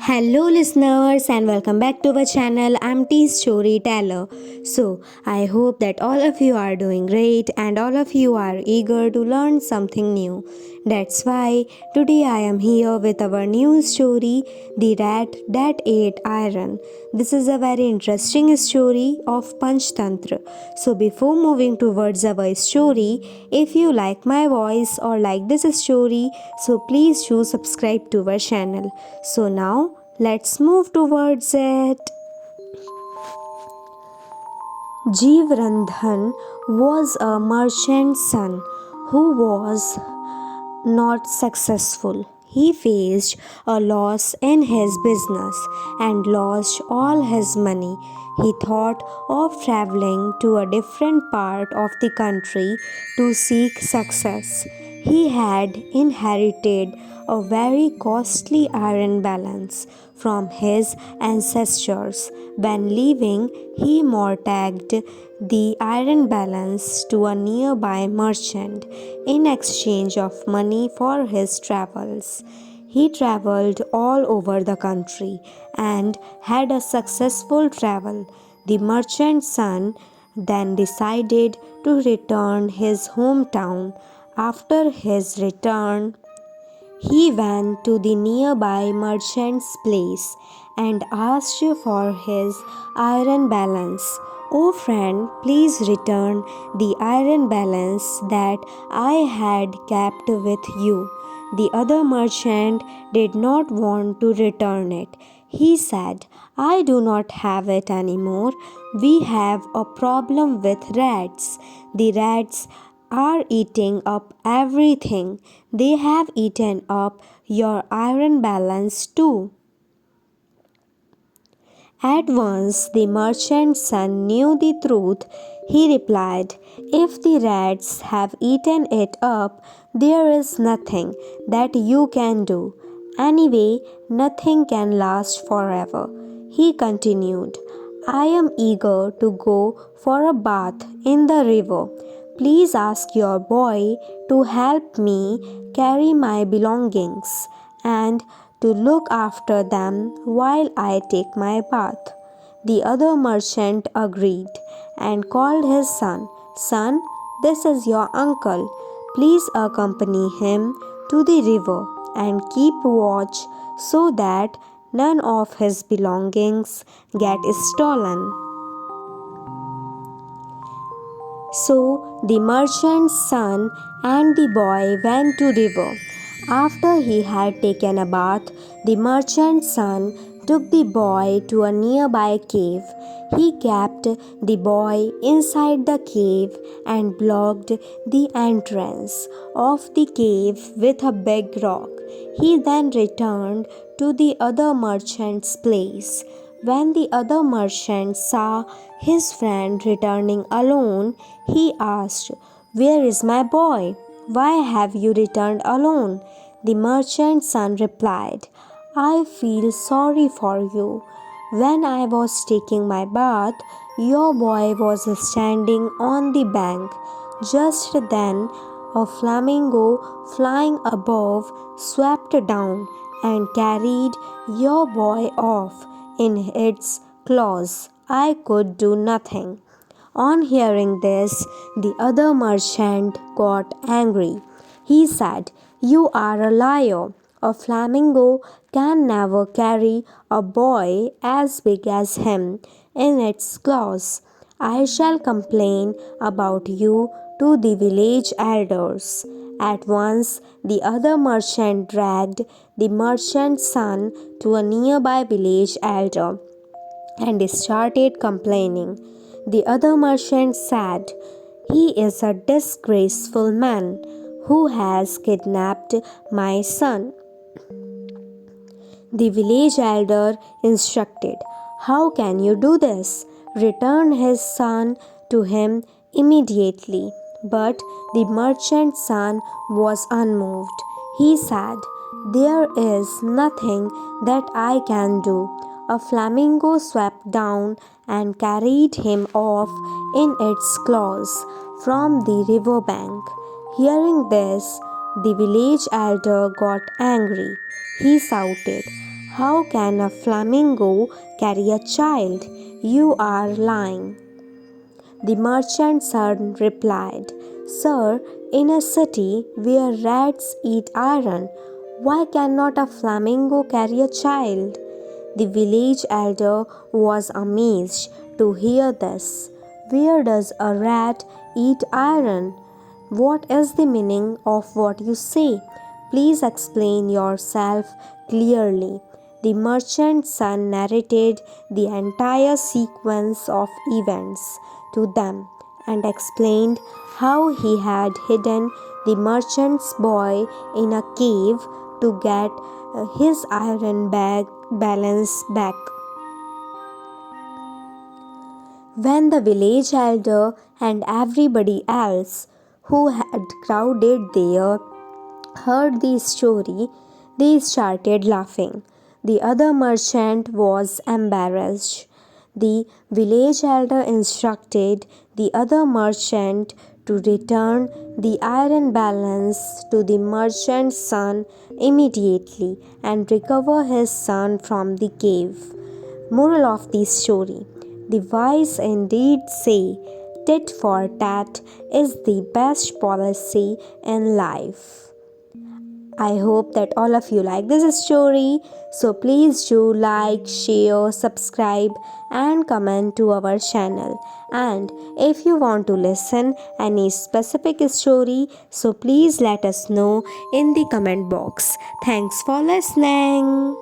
Hello, listeners, and welcome back to our channel. I'm Storyteller. So, I hope that all of you are doing great and all of you are eager to learn something new. That's why today I am here with our new story, The Rat That Ate Iron. This is a very interesting story of Panchtantra. So, before moving towards our story, if you like my voice or like this story, so please do subscribe to our channel. So, now let's move towards it. Jeevrandhan was a merchant's son who was not successful. He faced a loss in his business and lost all his money. He thought of traveling to a different part of the country to seek success. He had inherited a very costly iron balance from his ancestors. When leaving, he mortgaged the iron balance to a nearby merchant in exchange of money for his travels. He traveled all over the country and had a successful travel. The merchant's son then decided to return his hometown. After his return, he went to the nearby merchant's place and asked for his iron balance. Oh friend, please return the iron balance that I had kept with you. The other merchant did not want to return it. He said, I do not have it anymore. We have a problem with rats. The rats are eating up everything. They have eaten up your iron balance too. At once the merchant's son knew the truth. He replied, if the rats have eaten it up, there is nothing that you can do. Anyway, nothing can last forever. He continued, I am eager to go for a bath in the river. Please ask your boy to help me carry my belongings and to look after them while I take my bath. The other merchant agreed and called his son. Son, this is your uncle. Please accompany him to the river and keep watch so that none of his belongings get stolen. So the merchant's son and the boy went to river. After he had taken a bath, the merchant's son took the boy to a nearby cave. He kept the boy inside the cave and blocked the entrance of the cave with a big rock. He then returned to the other merchant's place. When the other merchant saw his friend returning alone, he asked, where is my boy? Why have you returned alone? The merchant's son replied, I feel sorry for you. When I was taking my bath, your boy was standing on the bank. Just then, a flamingo flying above swept down and carried your boy off in its claws. I could do nothing. On hearing this, the other merchant got angry. He said, you are a liar. A flamingo can never carry a boy as big as him in its claws. I shall complain about you to the village elders. At once, the other merchant dragged the merchant's son to a nearby village elder and started complaining. The other merchant said, he is a disgraceful man who has kidnapped my son. The village elder instructed, how can you do this? Return his son to him immediately. But the merchant's son was unmoved. He said, there is nothing that I can do. A flamingo swept down and carried him off in its claws from the river bank. Hearing this, the village elder got angry. He shouted, How can a flamingo carry a child? You are lying. The merchant's son replied, Sir, in a city where rats eat iron, why cannot a flamingo carry a child? The village elder was amazed to hear this. Where does a rat eat iron? What is the meaning of what you say? Please explain yourself clearly. The merchant's son narrated the entire sequence of events to them and explained how he had hidden the merchant's boy in a cave to get his iron bag balance back. When the village elder and everybody else who had crowded there heard the story, they started laughing. The other merchant was embarrassed. The village elder instructed the other merchant to return the iron balance to the merchant's son immediately and recover his son from the cave. Moral of the story: the wise indeed say, tit for tat is the best policy in life. I hope that all of you like this story. So please do like, share, subscribe, and comment to our channel. And if you want to listen any specific story, so please let us know in the comment box. Thanks for listening.